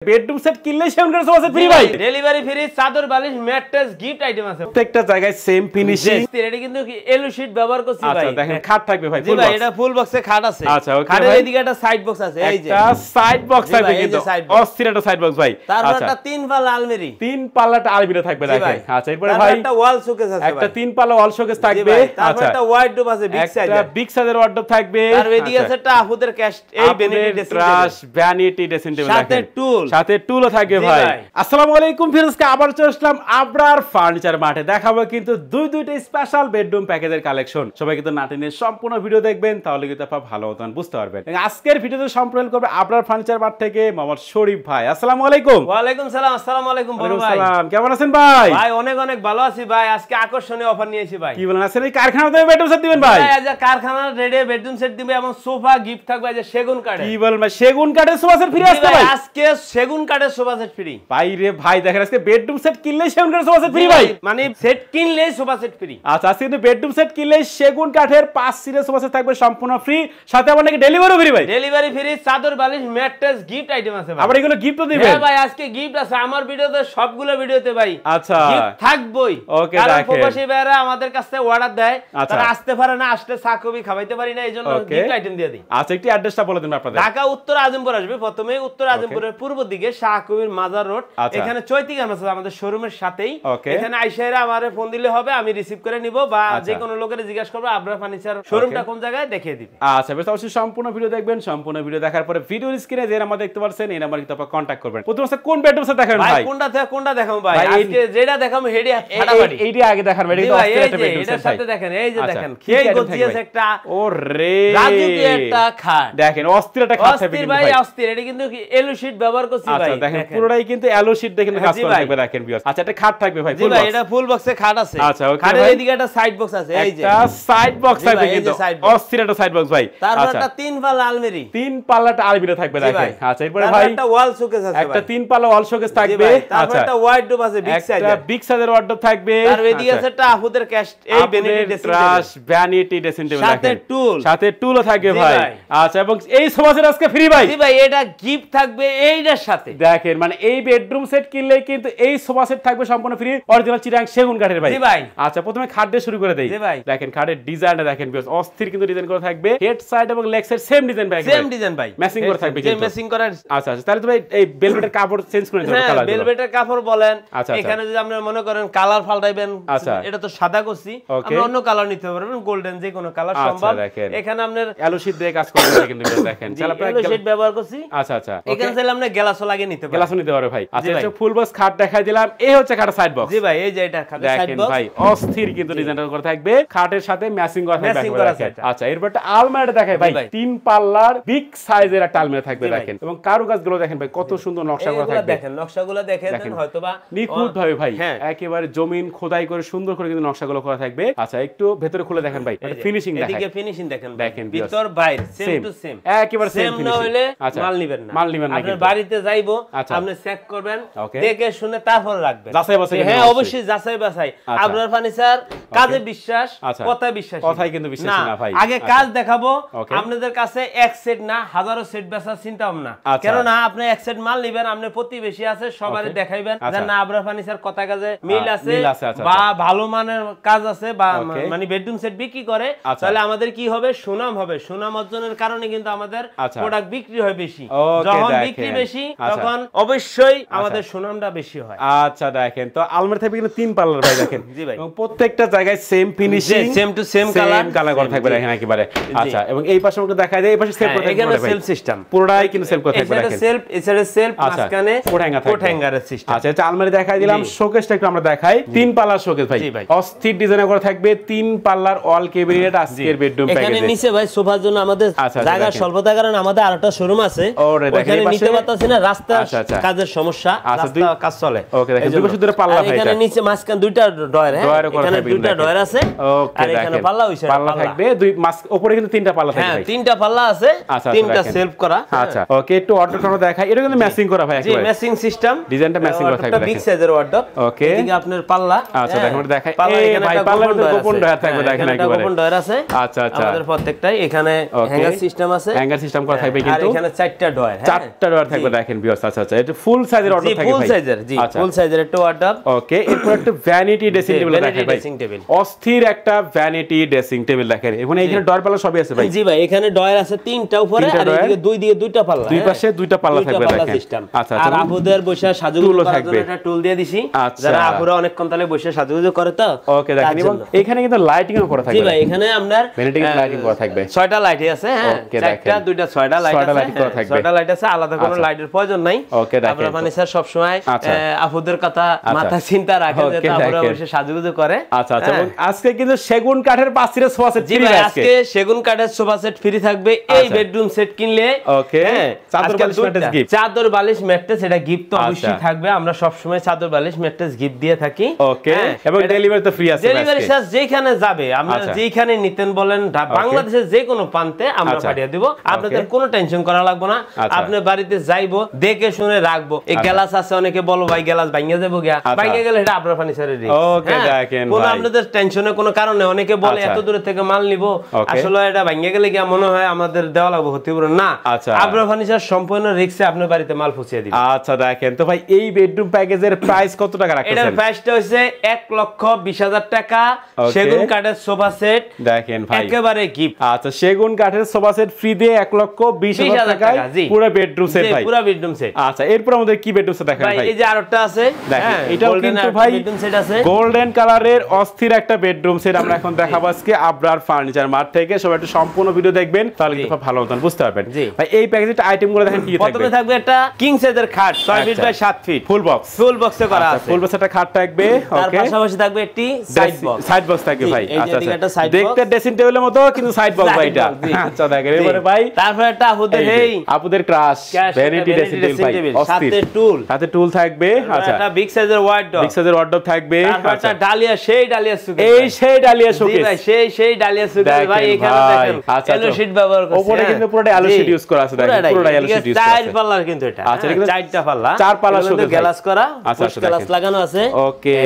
Bedroom set কিনলে সেগুন কাঠের সোফা সেট ফ্রি ভাই, ডেলিভারি ফ্রি, চাদর বালিশ ম্যাট্রেস গিফট আইটেম আছে প্রত্যেকটা জায়গায় সেম ফিনিশিং। এটা কিন্তু এলু শীট ব্যবহার করছি ভাই। আচ্ছা দেখেন খাট থাকবে ভাই, জি ভাই এটা ফুল বক্সে খাট আছে। আচ্ছা ওকে খাটের ভাই, এদিকে একটা সাইড বক্স আছে, এই যে একটা সাইড বক্স থাকবে কিন্তু অস্থির একটা সাইড বক্স ভাই। তারপর একটা তিন পাল্লা আলমারি, তিন পাল্লাটা আলমিরা থাকবে দেখেন। আচ্ছা এরপরে ভাই একটা ওয়াল শোকেস আছে, একটা তিন পাল্লা ওয়াল শোকেস থাকবে। তারপর একটা ওয়ার্ডরোব আছে বিগ সাইজের, একটা বিগ সাইজের ওয়ার্ডরোব থাকবে। আর এদিকে আছে একটা আপুদের ক্যাশ, এই ভ্যানিটি ড্রেসিং টেবিল সাথে টুল, সাথে টুলও থাকবে ভাই। আসসালামু আলাইকুম ফ্রেন্ডস, আবার চলে আসলাম আবরার ফার্নিচার মাঠে। দেখাবো কিন্তু দুইটা স্পেশাল বেডরুম প্যাকেজের কালেকশন। সবাই কিন্তু নাটিনের সম্পূর্ণ ভিডিও দেখবেন, তাহলে কিন্তু আপনারা ভালো মতন বুঝতে পারবেন। আজকের ভিডিওতে সম্পূর্ণ করবে আবরার ফার্নিচার মাঠ থেকে মোহাম্মদ শরীফ ভাই। আসসালামু আলাইকুম। ওয়া আলাইকুম সালাম। আসসালামু আলাইকুম বড় ভাই। কেমন আছেন ভাই? ভাই অনেক অনেক ভালো আছি ভাই। আজকে আকর্ষণীয় অফার নিয়েছি ভাই। কি বলেন, আছেন এই কারখানাতে বেডরুম সেট দিবেন ভাই? আজ কারখানার রেডি বেডরুম সেট দিবে, এবং সোফা গিফট থাকবে যে সেগুন কাঠের। কি বলেন ভাই, সেগুন কাঠের সোফা সেট ফ্রি আসছে ভাই? আজকে সেগুন কাঠের সোফা সেট ফ্রি ভাই রে ভাই, দেখেন আজকে বেডরুম সেট কিনলে সেগুন কাঠের সোফা সেট ফ্রি ভাই, মানে সেট কিনলে সোফা সেট ফ্রি। আচ্ছা আজকে কিন্তু বেডরুম সেট কিনলে সেগুন কাঠের 5 সিটের সোফা সেট থাকবে সম্পূর্ণ ফ্রি, সাথে আবার নাকি ডেলিভারিও ফ্রি ভাই। ডেলিভারি ফ্রি, চাদর বালিশ ম্যাট্রেস গিফট আইটেম আছে ভাই। আবার এগুলো গিফটও দিবেন? হ্যাঁ ভাই আজকে গিফট আছে আমার ভিডিওতে, সবগুলো ভিডিওতে ভাই আচ্ছা গিফট থাকবেই। ওকে কারণ দেখেন প্রবাসী ভাইরা আমাদের কাছে অর্ডার দেয়, তারা আসতে পারে না, আসলে চাকবি খাওয়াইতে পারি না, এইজন্য গিফট আইটেম দিয়ে দিই। আচ্ছা একটু অ্যাড্রেসটা বলে দিন আপনাদের। ঢাকা উত্তর আজিমপুর আসবে, প্রথমে উত্তর আজিমপুরের পূর্ব দিকে শাহকবির মাজার রোড, এখানে চৈতি গান আছে আমাদের শোরুমের সাথেই। এখানে আইসাইরা আমারে ফোন দিলে হবে, আমি রিসিভ করে নিব, বা যে কোনো লোকের জিজ্ঞাসা করবে আবরার ফার্নিচার শোরুমটা কোন জায়গায় দেখিয়ে দিবে। আচ্ছা বেশ, অবশ্যই সম্পূর্ণ ভিডিও দেখবেন। সম্পূর্ণ ভিডিও দেখার পরে ভিডিওর স্ক্রিনে যে নাম্বার দেখতে পাচ্ছেন এই নাম্বারে কিন্তু আপনারা কন্টাক্ট করবেন। প্রথমে কোন বেডরুম সেট দেখাবেন ভাই? কোনটা থেকে কোনটা দেখাবো ভাই? আজকে যেটা দেখাবো হেডি ফাটাফাটি, এইটা আগে দেখান ভাই। এটা অস্থির একটা বেডরুম সেট ভাই। এটার সাথে দেখেন, এই যে দেখেন কি গজিয়াস একটা, ওরে রাজকীয় একটা খাট, দেখেন অস্থির একটা খাট থাকবে কিন্তু ভাই। অস্থির, এটা কিন্তু এলু শীট ব্যবহার করছি ভাই। আচ্ছা দেখেন পুরোটাই কিন্তু এলু শীট দেখেন কাজ করা থাকবে দেখেন ভিউয়ার্স। আচ্ছা একটা খাট থাকবে ভাই, ফুল বক্স। এটা ফুল বক্সে খাট আছে। আচ্ছা ওকে, খাটের এদিকে একটা সাইড বক্স আছে, এই যে একটা সাইড বক্স থাকবে কিন্তু অস্থির একটা সাইড বক্স ভাই। তারপর একটা তিন পাল্লা আলমারি, তিন পাল্লাটা আলমিরা থাকবে দেখেন। আচ্ছা এরপর ভাই একটা ওয়াল শোকেস আছে, একটা তিন পাল্লা ওয়াল শোকেস থাকবে। তারপর একটা ওয়ার্ডরোব আছে বিগ সাইজের, একটা বিগ সাইজের ওয়ার্ডরোব থাকবে। আর এদিকে আছে একটা আপুদের ক্যাশ, এই ভ্যানিটি ড্রেসিং টেবিল সাথে টুল, সাথে টুলও থাকবে ভাই। আচ্ছা এবং এই সোফা সেট আজকে ফ্রি ভাই। জি ভাই এটা গিফট থাকবে এইটার সাথে। দেখেন মানে এই বেডরুম সেট কিনলে কিন্তু এই সোফা সেট থাকবে সম্পূর্ণ ফ্রি, অরিজিনাল চিটাং সেগুন কাঠের ভাই। জি ভাই। আচ্ছা প্রথমে খাট দিয়ে শুরু করে দেই। জি ভাই দেখেন খাটের ডিজাইনটা দেখেন বেশ অস্থির কিন্তু ডিজাইন করা থাকবে। হেড সাইড এবং লেগ সাইড সেম ডিজাইন ভাই, সেম ডিজাইন ভাই, ম্যাচিং করা থাকবে কিন্তু ম্যাচিং করা। আচ্ছা আচ্ছা তাহলে তো ভাই এই বেলভেটের কাপড় চেঞ্জ করে দিতে হবে কালার। বেলভেটের কাপড় বলেন, এখানে যদি আপনি মনে করেন কালার পাল্টাইবেন, এটা তো সাদা করছি, আপনি অন্য কালার নিতে পারবেন, গোল্ডেন যে কোনো কালার সম্ভব। এখানে আপনার এলো শীট দিয়ে কাজ করতে কিন্তু দেখেন চাল আপনারা এলো শীট ব্যবহার করছি। আচ্ছা আচ্ছা এখানে চাইলে আপনি গ্লাসও লাগিয়ে নিতে পারবেন, গ্লাসও নিতে পারবে ভাই। আচ্ছা এটা ফুল বক্স খাট দেখাই দিলাম, এই হচ্ছে খাটের সাইড বক্স। জি ভাই এই যে এটা খাটের সাইড বক্স ভাই অস্থির কিন্তু ডিজাইনটা করা থাকবে, খাটের সাথে ম্যাচিং করা থাকবে। আচ্ছা এরপর একটা আলমারি দেখাই ভাই, তিন পাল্লার বিগ সাইজের একটা আলমারি থাকবে দেখেন, এবং কারুকাজগুলো দেখেন ভাই কত সুন্দর নকশা করা থাকবে। দেখেন নকশাগুলো দেখেন হয়তোবা নিখুঁত ভাবে ভাই, একেবারে জমিন খোদাই করে সুন্দর করে কিন্তু নকশাগুলো করা থাকবে। আচ্ছা একটু ভেতরে খুলে দেখেন ভাই, ফিনিশিং দেখেন, এদিকে ফিনিশিং দেখেন, দেখেন ভিতর বাইরে সেম টু সেম, একেবারে সেম না হলে মাল নিবেন না, মাল নিবেন না। আপনি বাড়িতে যাইবো, আপনি চেক করবেন, দেখে শুনে তারপর রাখবেন, যাচাই বাছাই। হ্যাঁ অবশ্যই যাচাই বাছাই। আবরার ফার্নিচার কাজে বিশ্বাস, কথায় বিশ্বাস, কথাই কিন্তু বিশ্বাস না ভাই। আগে কাজ দেখাবো, আপনাদের কাছে এক সেট না হাজারো সেট বেচার চিন্তা ভাবনা, কেন না আপনি এক সেট মাল নিবেন, আপনি প্রতিবেশী আছে সবারই দেখাইবেন যে না আবরার ফার্নিচার কথা কাজে মিল আছে, বা ভালো মানের কাজ আছে, বা মানে বেডরুম সেট বিক্রি করে, তাহলে আমাদের কি হবে, সুনাম হবে। সুনাম অর্জনের কারণে কিন্তু আমাদের প্রোডাক্ট বিক্রি হয় বেশি, যখন বিক্রি বেশি তখন অবশ্যই আমাদের সুনামটা বেশি হয়। আচ্ছা দেখেন তো আলমারি থাকবে কিন্তু তিন পাল্লার ভাই দেখেন। জি ভাই, এবং প্রত্যেকটা জায়গায় same finishing, same to same colour করা থাকবে দেখেন একেবারে। আচ্ছা এবং এই পাশে আমাকে দেখায় দেয়, এই পাশে সেম করা থাকবে, এখানে সেলফ সিস্টেম পুরোটাই কিন্তু সেম করা থাকবে দেখেন, সেলফ এছাড়া সেলফ মাঝখানে কোট হ্যাঙ্গারের সিস্টেম। আচ্ছা এটা আলমারি দেখাই দিলাম, শোকেসটা একটু আমরা দেখাই, তিন পাল্লার শোকেস ভাই, অস্থির ডিজাইন করা থাকবে, তিন পাল্লার অল ক্যাবিনেট আজকের বেডরুম প্যাকেজে। এখানে নিচে ভাই সোফার জন্য আমাদের জায়গা স্বল্পতার কারণে আমাদের আরেকটা শোরুম আছে, ওখানে নিতে পারতাছি না, রাস্তা কাজের সমস্যা, রাস্তা কাজ চলে। ওকে দেখেন দুই পাশে দুটো পাল্লা ভাই, এখানে নিচে মাঝখানে দুইটা ডয়ার, এখানে দুইটা ডয়ার আছে, আর এখানে পাল্লা হইছে, পাল্লা থাকবে দুই মাছ উপরে কিন্তু তিনটা পাল্লা থাকবে ভাই, তিনটা পাল্লা আছে, তিনটা সেলফ করা। আচ্ছা ওকে একটু অর্ডার করে দেখাই, এটা কিন্তু ম্যাচিং করা ভাই, জি ম্যাচিং সিস্টেম, ডিজাইনটা ম্যাচিং করা থাকবে, বিগ সাইজের ওয়ার্ডরোব। ওকে এদিকে আপনার পাল্লা। আচ্ছা দেখুন দেখাই, এই ভাই পাল্লার মধ্যে গোপন ডয়ার থাকবে দেখেন একেবারে, গোপন ডয়ার আছে। আচ্ছা আচ্ছা আমাদের প্রত্যেকটাই এখানে হ্যাঙ্গার সিস্টেম আছে, হ্যাঙ্গার সিস্টেম করা থাকবে কিন্তু, আর এখানে চারটা ডয়ার, চারটা ডয়ার থাকবে দেখেন দেখেন ভিউয়ার্স, আচ্ছা আচ্ছা, এটা ফুল সাইজের অর্ডার থাকে ভাই? ফুল সাইজের, জি ফুল সাইজের একটা অর্ডার। ওকে, এরপর একটা ভ্যানিটি ড্রেসিং টেবিল দেখেন ভাই, অস্থির একটা ভ্যানিটি ড্রেসিং টেবিল দেখেন। এখানে ডয়ার পাল্লা সবই আছে ভাই? জি ভাই, এখানে ডয়ার আছে 3টা উপরে, আর এদিকে দুই দিকে দুইটা পাল্লা, দুই পাশে দুইটা পাল্লা থাকবে দেখেন। আচ্ছা, আর আপুদের বসে সাজুগুজু করার জন্য একটা টুল দিয়ে দিছি, যারা আপুরা অনেকক্ষণ তাহলে বসে সাজুগুজু করে তো। ওকে, দেখেন এবং এখানে কিন্তু লাইটিং ও করা থাকবে। জি ভাই, এখানে আপনার ভ্যানিটি লাইটিং করা থাকবে, 6টা লাইট আছে। হ্যাঁ, চারটা দুইটা 6টা লাইট আছে, 6টা লাইট আছে, আলাদা কোনো লাইটের প্রয়োজন নাই। ওকে, দেখেন আপনারা মানে স্যার সব সময় আপুদের কথা মাথা চিন্তা রাখেন, যে আপুরা বসে সাজুগুজু করে। আচ্ছা আচ্ছা, এবং আজকে কিন্তু সেগুন কাঠের 5 সিটের সোফা সেট ফ্রি। আজকে সেগুন কাঠের সোফা সেট ফ্রি থাকবে এই বেডরুম সেট কিনলে। ওকে, চাদর বালিশ ম্যাট্রেস গিফট, চাদর বালিশ ম্যাট্রেস এটা গিফট তো অবশ্যই থাকবে। আমরা সব সময় চাদর বালিশ ম্যাট্রেস গিফট দিয়ে থাকি। ওকে, এবং ডেলিভারি তো ফ্রি আছে। ডেলিভারি চার্জ যেখানে যাবে, আমরা যেখানে নিতেন বলেন বাংলাদেশের যে কোনো প্রান্তে আমরা পাঠিয়ে দেব, আপনাদের কোনো টেনশন করা লাগবে না। আপনি বাড়িতে যাইবো, দেখে শুনে রাখবো। এই গ্লাস আছে, অনেকে বলো ভাই গ্লাস ভাঙিয়ে যাবো, ভাঙিয়ে গেলে এটা আপনার ফার্নিচারের রিস্ক। ওকে, দেখেন কোনো আপনাদের টেনশনের কোনো কারণ নেই। অনেকে বলে এত দূর থেকে মাল নিব, আসলে এটা ভাঙিয়ে গেলে কি মনে হয় আমাদের দেওয়া লাগবে, হতে পারে না। আপনার ফার্নিচার সম্পূর্ণ রিস্কে আপনার বাড়িতে মাল পৌঁছে দিবে। আচ্ছা, দেখেন তো ভাই, এই বেডরুম প্যাকেজের প্রাইস কত টাকা রাখছেন? এটার প্রাইসটা হইছে 1,20,000 টাকা। সেগুন কাঠের সোফা সেট দেখেন ভাই, একেবারে গিফট। আচ্ছা, সেগুন কাঠের সোফা সেট ফ্রি দিয়ে 1,20,000 টাকায় পুরো বেডরুম সেট ভাই, পুরো বেডরুম সেট। আচ্ছা, এরপর আমাদের কি বেডরুম সেট দেখেন ভাই? এই যে আরেকটা আছে, দেখেন এটাও কিন্তু ভাই বেডরুম সেট আছে, গোল্ডেন কালারের অস্থির একটা বেডরুম সেট আমরা এখন দেখাবো আজকে আবরার ফার্নিচার মার্ট থেকে। সবাই একটু সম্পূর্ণ ভিডিও দেখবেন, তাহলে কিন্তু ভালো মতন বুঝতে পারবেন। ভাই, এই প্যাকেজের আইটেমগুলো দেখেন কি থাকবে? প্রথমে থাকবে একটা কিং সাইজের খাট 6 feet by 7 feet, full box, full বক্সে করা আছে। ফুল বক্সে একটা খাট থাকবে। তার পাশাপাশি থাকবে একটি সাইড বক্স থাকবে ভাই। আচ্ছা, দেখতে ড্রেসিং টেবিলের মতো, কিন্তু সাইড বক্স ভাই এটা। আচ্ছা, দেখেন এবারে ভাই, তারপর একটা আপুদের ক্রাশ ভ্যানিটি ড্রেসিং টেবিল ভাই, সাথে টুল থাকবে। আচ্ছা, একটা বিগ সাইজের ওয়ার্ডরোব থাকবে। তারপর একটা ডালিয়া, সেই ডালিয়া সুকেস, সেই ডালিয়া শোকেস ভাই, সেই ডালিয়া সুকেস ভাই। এখানে দেখেন এলো শীট ব্যবহার করছে, উপরে কিন্তু পুরোটা এলো শীট ইউজ করা আছে। দেখেন পুরোটা এলো শীট ইউজ করা আছে, 4 পাল্লার কিন্তু এটা। আচ্ছা, এটা 4টা পাল্লা, 4 পাল্লা শোকেস গ্লাস করা, আচ্ছা, গ্লাস লাগানো আছে। ওকে,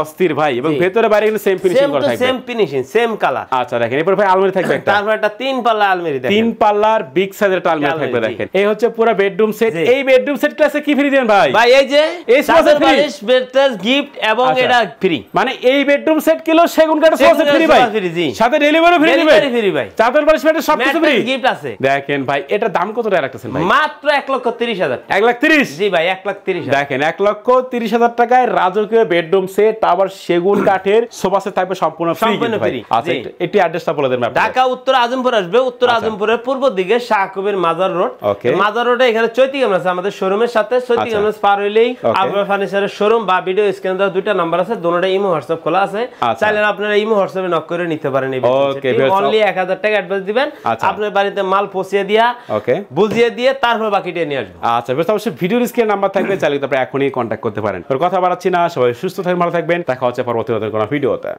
অস্থির ভাই, এবং ভেতরে বাইরে কিন্তু সেম ফিনিশিং করা থাকবে, সেম ফিনিশিং, সেম কালার। আচ্ছা, দেখেন এরপর ভাই আলমারি থাকবে একটা, তারপর একটা 3 পাল্লা আলমারি দেখেন, 3 পাল্লার বিগ সাইজের আলমারি থাকবে। দেখেন এই হচ্ছে পুরো বেডরুম সেট। এই বেডরুম সেট ক্লাসে কি ফ্রি দেন ভাই? ভাই এই যে এই চাদর বালিশ বেডরেস্ট গিফট, এবং এটা ফ্রি। মানে এই বেডরুম সেট কিলো সেগুন কাঠের সোফা সেট ফ্রি ভাই, সাথে ডেলিভারি ফ্রি দিবেন। ফ্রি ভাই, চাদর বালিশ বেডের সবকিছু ফ্রি, গিফট আছে। দেখেন ভাই, এটা দাম কত টাকা রাখতেছেন ভাই? মাত্র 1,30,000। 1,30,000? জি ভাই, 1,30,000। দেখেন 1,30,000 টাকায় রাজকীয় বেডরুম সেট, আবার সেগুন কাঠের সোফা সেট থাকবে সম্পূর্ণ ফ্রি। আচ্ছা, একটি অ্যাড্রেসটা বলে দেন আপনি। ঢাকা উত্তর আজমপুর আসবে, উত্তর আজমপুরের পূর্ব দিকে শাহ কবির মাজার রোড। মাজার রোডে এখানে চৈতি গামলাস আমাদের শোরুমের সাথে, চৈতি গামলাস পার হইলেই আবরার ফার্নিচারের শোরুম, বা ভিডিও স্ক্রিনে দেওয়া দুইটা নাম্বার আছে, দুটোটা ইমো হোয়াটসঅ্যাপ খোলা আছে। চাইলে আপনারা ইমো হোয়াটসঅ্যাপে নক করে নিতে পারেন। এই অনলি 1000 টাকা অ্যাডভান্স দিবেন, আপনার বাড়িতে মাল পৌঁছে দিয়া বুঝিয়ে দিয়ে তারপর বাকিটা নিয়ে আসবেন। আচ্ছা, বেশ, অবশ্যই ভিডিও স্ক্রিনে নাম্বার থাকবে, চাইলে আপনি এখনই কন্ট্যাক্ট করতে পারেন। কথা বাড়াচ্ছি না, সবাই সুস্থ থাকবেন, ভালো থাকবেন, দেখা হচ্ছে পরবর্তী কোনো ভিডিওতে।